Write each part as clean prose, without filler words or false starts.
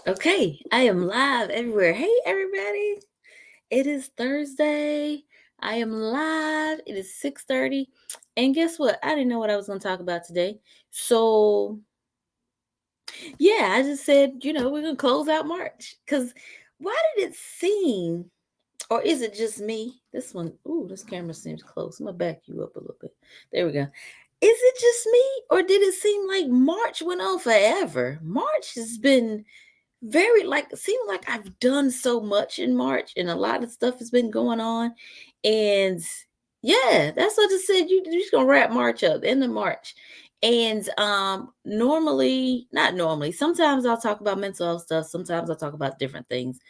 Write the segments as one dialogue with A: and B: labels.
A: Okay, I am live everywhere. Hey, everybody. It is Thursday. I am live. It is 6:30. And guess what? I didn't know what I was going to talk about today. So, yeah, I just said, we're going to close out March. Because why did it seem, or is it just me? This one, ooh, this camera seems close. I'm going to back you up a little bit. There we go. Is it just me, or did it seem like March went on forever? March has been very like seem like I've done so much in March and a lot of stuff has been going on. And yeah, that's what I just said. You're just gonna wrap March up, end of March. And normally, not normally, sometimes I'll talk about mental health stuff, sometimes I'll talk about different things.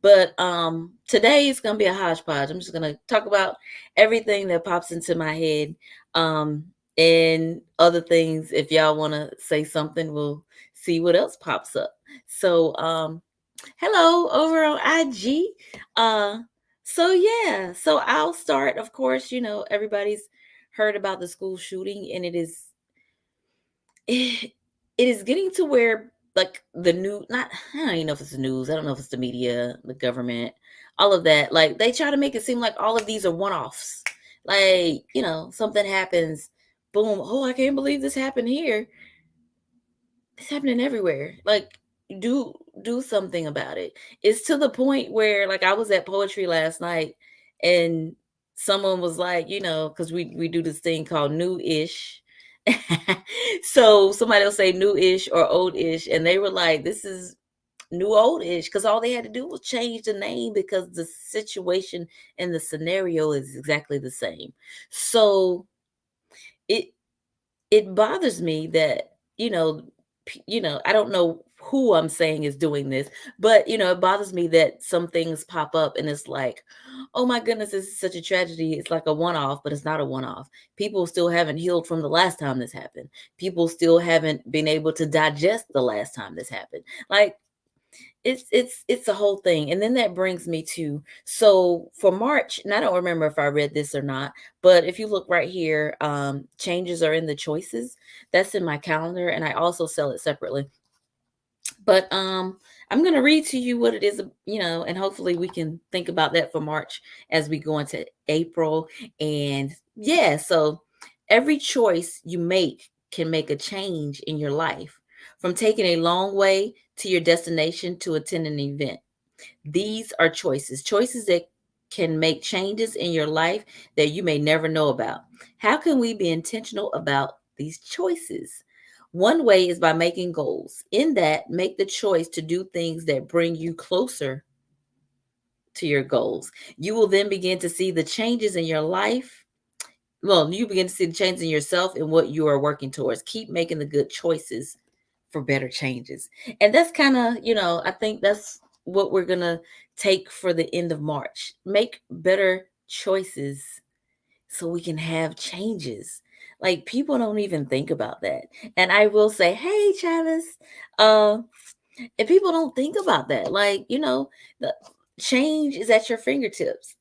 A: But today is gonna be a hodgepodge. I'm just gonna talk about everything that pops into my head. Um and other things, if y'all wanna say something, we'll see what else pops up. So, hello over on IG. Uh, so yeah, so I'll start. Of course, everybody's heard about the school shooting, and it, it is getting to where like the new not I don't even know if it's the news. I don't know if it's the media, the government, all of that. Like they try to make it seem like all of these are one offs. Like something happens, boom. Oh, I can't believe this happened here. It's happening everywhere. Like do do something about it. It's to the point where like I was at poetry last night and someone was like, because we do this thing called new-ish. So somebody will say new-ish or old-ish, and they were like, this is new old-ish, because all they had to do was change the name because the situation and the scenario is exactly the same. So it it bothers me that I don't know who I'm saying is doing this, but it bothers me that some things pop up and it's like, oh my goodness, this is such a tragedy. It's like a one-off, but it's not a one-off. People still haven't healed from the last time this happened. People still haven't been able to digest the last time this happened. Like it's a whole thing. And then that brings me to, so for March, and I don't remember if I read this or not, but if you look right here, changes are in the choices. That's in my calendar, and I also sell it separately. But I'm going to read to you what it is, and hopefully we can think about that for March as we go into April. And yeah, so every choice you make can make a change in your life, from taking a long way to your destination to attend an event. These are choices that can make changes in your life that you may never know about. How can we be intentional about these choices? One way is by making goals. In that, make the choice to do things that bring you closer to your goals. You will then begin to see the changes in your life. Well, you begin to see the changes in yourself and what you are working towards. Keep making the good choices for better changes. And that's kind of, I think that's what we're going to take for the end of March. Make better choices so we can have changes. Like people don't even think about that. And I will say, hey, Travis, uh, and people don't think about that. Like, the change is at your fingertips.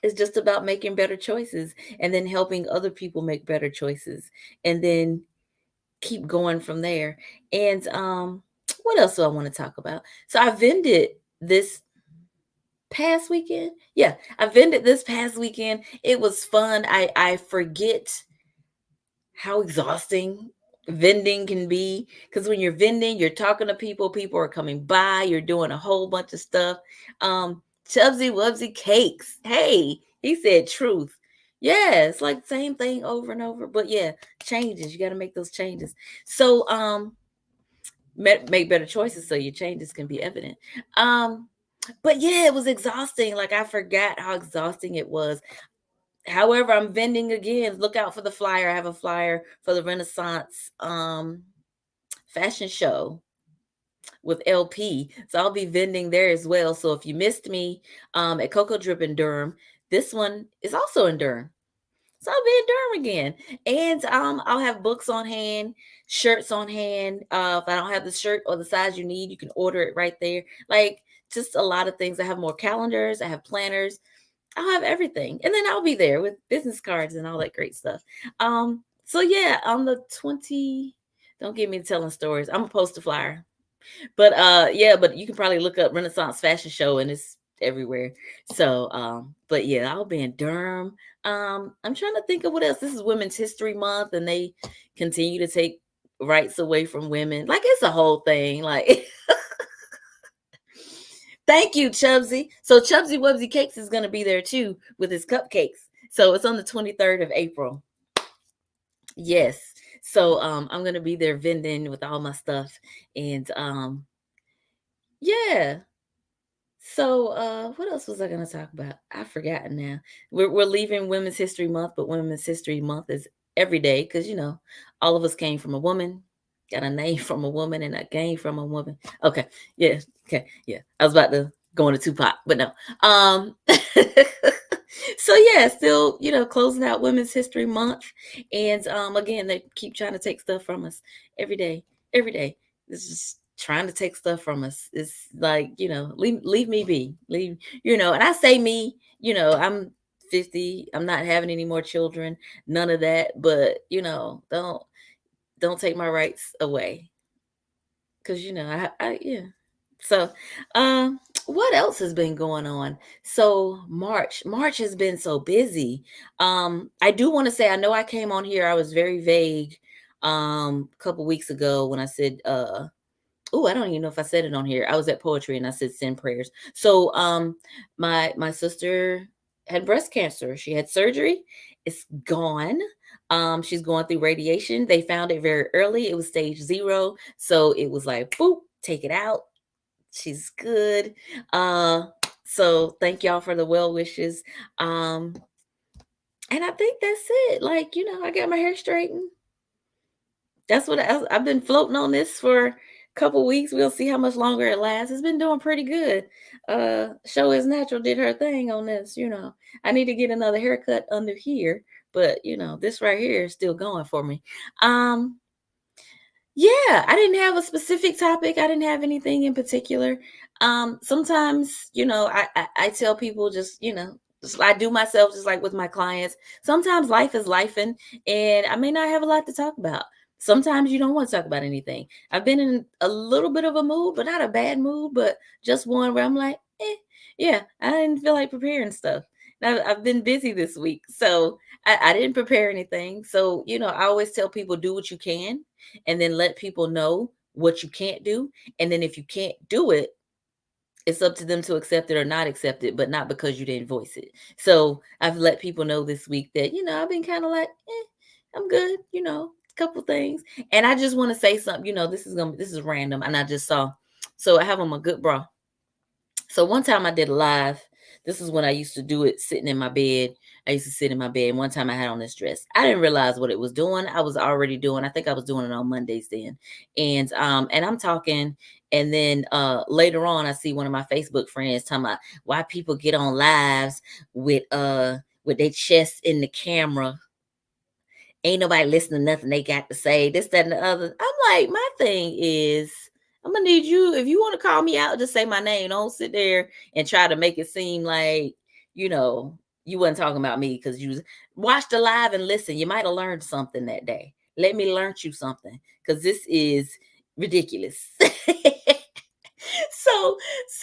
A: It's just about making better choices and then helping other people make better choices. And then keep going from there. And what else do I want to talk about? So I vended this past weekend. Yeah, I vended this past weekend. It was fun. I forget how exhausting vending can be, because when you're vending, you're talking to people, people are coming by, you're doing a whole bunch of stuff. Chubsy Wubsy Cakes. Hey, he said truth. Yeah, it's like the same thing over and over. But yeah, changes. You got to make those changes. So make better choices so your changes can be evident. Um, but yeah, it was exhausting. Like I forgot how exhausting it was. However, I'm vending again. Look out for the flyer. I have a flyer for the Renaissance fashion show with LP. So I'll be vending there as well. So if you missed me at Cocoa Drip in Durham, this one is also in Durham. So I'll be in Durham again. And I'll have books on hand, shirts on hand. If I don't have the shirt or the size you need, you can order it right there. Like just a lot of things. I have more calendars, I have planners, I'll have everything. And then I'll be there with business cards and all that great stuff. So yeah, on the 20, don't get me telling stories. I'm gonna post a flyer. But yeah, but you can probably look up Renaissance Fashion Show and it's everywhere. So but yeah, I'll be in Durham. I'm trying to think of what else. This is Women's History Month and they continue to take rights away from women. Like it's a whole thing. Like thank you, Chubsy. So Chubsy Wubsy Cakes is gonna be there too with his cupcakes. So it's on the 23rd of April. Yes. So I'm gonna be there vending with all my stuff. And yeah. So, what else was I gonna talk about? I've forgotten now. We're leaving Women's History Month, but Women's History Month is every day because all of us came from a woman, got a name from a woman, and a game from a woman. Okay, yeah, okay, yeah. I was about to go into Tupac, but no. So yeah, still closing out Women's History Month, and again they keep trying to take stuff from us every day, every day. This is trying to take stuff from us. It's like, leave me be. And I say me, I'm 50. I'm not having any more children, none of that. But, don't take my rights away. Cause I yeah. So what else has been going on? So March has been so busy. I do want to say I know I came on here, I was very vague a couple weeks ago when I said oh, I don't even know if I said it on here. I was at poetry and I said send prayers. So my sister had breast cancer. She had surgery. It's gone. She's going through radiation. They found it very early. It was stage 0. So it was like, boop, take it out. She's good. So thank y'all for the well wishes. And I think that's it. Like, I got my hair straightened. That's what I've been floating on this for a couple weeks. We'll see how much longer it lasts. It's been doing pretty good. Show is natural did her thing on this. I need to get another haircut under here, but this right here is still going for me. Um, yeah, I didn't have a specific topic. I didn't have anything in particular. Sometimes, I tell people I do myself just like with my clients. Sometimes life is life and I may not have a lot to talk about. Sometimes you don't want to talk about anything. I've been in a little bit of a mood, but not a bad mood, but just one where I'm like, yeah, I didn't feel like preparing stuff. Now, I've been busy this week, so I didn't prepare anything. So, I always tell people do what you can and then let people know what you can't do. And then if you can't do it, it's up to them to accept it or not accept it, but not because you didn't voice it. So I've let people know this week that, I've been kind of like, I'm good, a couple things. And I just want to say something, this is random. And I just saw, so I have on my good bra. So one time I did a live. This is when I used to do it sitting in my bed. I used to sit in my bed. One time I had on this dress. I didn't realize what it was doing. I was already doing. I think I was doing it on Mondays then. And I'm talking and then later on I see one of my Facebook friends talking about why people get on lives with their chest in the camera. Ain't nobody listening to nothing they got to say, this, that, and the other. I'm like, my thing is, I'm gonna need you, if you want to call me out, just say my name. Don't sit there and try to make it seem like, you wasn't talking about me because you watched the live and listen. You might have learned something that day. Let me learn you something because this is ridiculous. so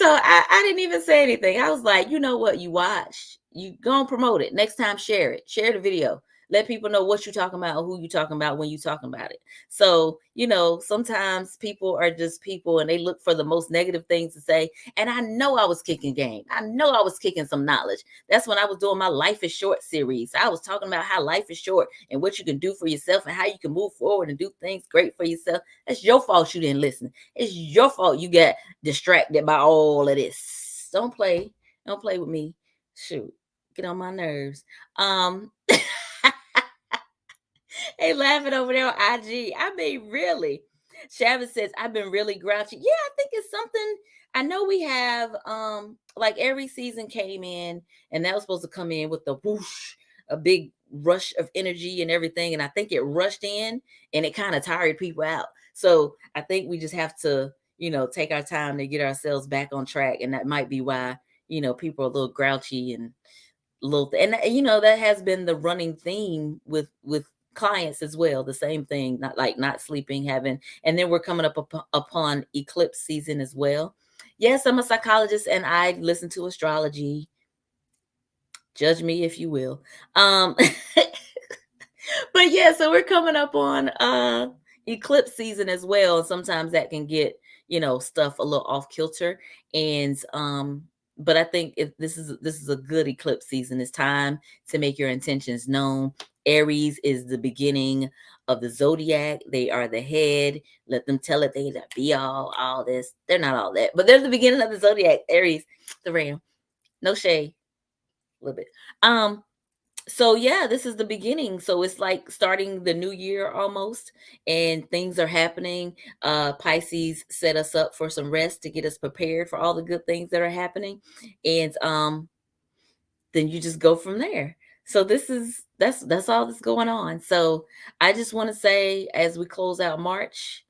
A: I didn't even say anything. I was like, you know what, you watch, you go and promote it. Next time, share the video. Let people know what you're talking about, who you talking about when you talking about it. So, sometimes people are just people and they look for the most negative things to say. And I know I was kicking game. I know I was kicking some knowledge. That's when I was doing my Life is Short series. I was talking about how life is short and what you can do for yourself and how you can move forward and do things great for yourself. That's your fault you didn't listen. It's your fault you got distracted by all of this. Don't play. Don't play with me. Shoot. Get on my nerves. They laughing over there on IG. I mean, really. Shabba says, I've been really grouchy. Yeah, I think it's something. I know we have like every season came in and that was supposed to come in with the whoosh, a big rush of energy and everything. And I think it rushed in and it kind of tired people out. So I think we just have to, take our time to get ourselves back on track. And that might be why, people are a little grouchy and little and that has been the running theme with clients as well, the same thing, not sleeping, having, and then we're coming upon eclipse season as well. Yes, I'm a psychologist and I listen to astrology. Judge me if you will. But yeah, so we're coming up on eclipse season as well. Sometimes that can get, stuff a little off kilter. And but I think if this is a good eclipse season. It's time to make your intentions known. Aries is the beginning of the zodiac. They are the head. Let them tell it they be all this. They're not all that, but they're the beginning of the zodiac. Aries, the ram. No shade, a little bit. So yeah, this is the beginning. So it's like starting the new year almost, and things are happening. Pisces set us up for some rest to get us prepared for all the good things that are happening. And then you just go from there. So that's all that's going on. So I just want to say, as we close out March,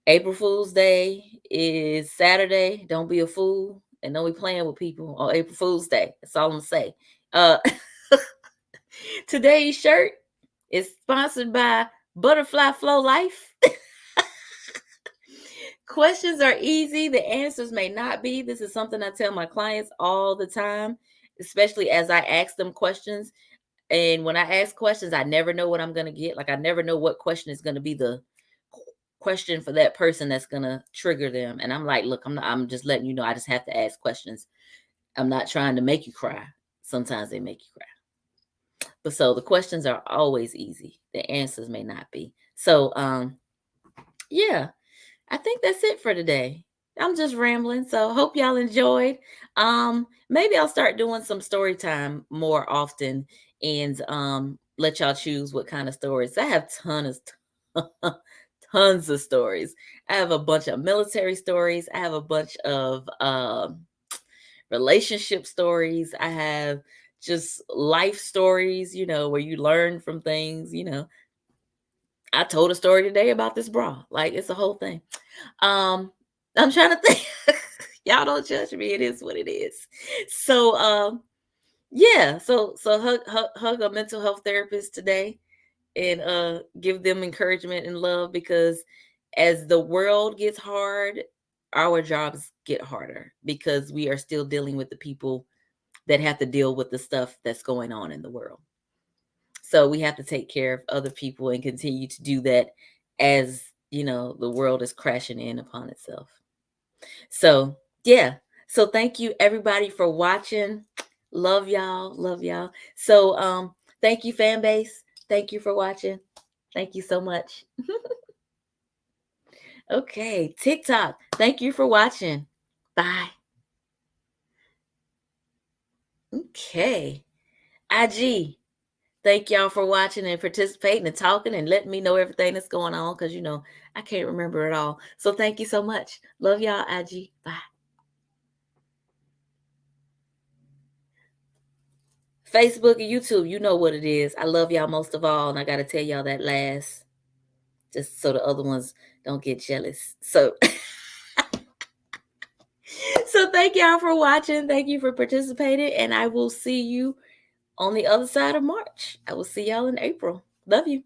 A: April Fool's Day is Saturday. Don't be a fool and don't be playing with people on April Fool's Day. That's all I'm gonna say. Uh Today's shirt is sponsored by Butterfly Flow Life. Questions are easy, the answers may not be. This is something I tell my clients all the time, especially as I ask them questions. And when I ask questions, I never know what I'm going to get. Like, I never know what question is going to be the question for that person that's going to trigger them. And I'm like, look, I'm just letting you know, I just have to ask questions. I'm not trying to make you cry. Sometimes they make you cry. But so the questions are always easy. The answers may not be. So yeah, I think that's it for today. I'm just rambling. So hope y'all enjoyed. Maybe I'll start doing some story time more often and let y'all choose what kind of stories. I have tons of stories. I have a bunch of military stories. I have a bunch of relationship stories. I have just life stories, where you learn from things. I told a story today about this bra. Like, it's a whole thing. I'm trying to think. Y'all don't judge me. It is what it is. So yeah, so hug a mental health therapist today and give them encouragement and love, because as the world gets hard, our jobs get harder because we are still dealing with the people that have to deal with the stuff that's going on in the world. So we have to take care of other people and continue to do that as, the world is crashing in upon itself. So, yeah. So thank you everybody for watching. Love y'all. Love y'all. So, thank you, fan base. Thank you for watching. Thank you so much. Okay, TikTok. Thank you for watching. Bye. Okay. IG. Thank y'all for watching and participating and talking and letting me know everything that's going on, because I can't remember it all. So thank you so much. Love y'all, IG. Bye. Facebook and YouTube, you know what it is. I love y'all most of all, and I got to tell y'all that last, just so the other ones don't get jealous. So, so thank y'all for watching. Thank you for participating, and I will see you on the other side of March. I will see y'all in April. Love you.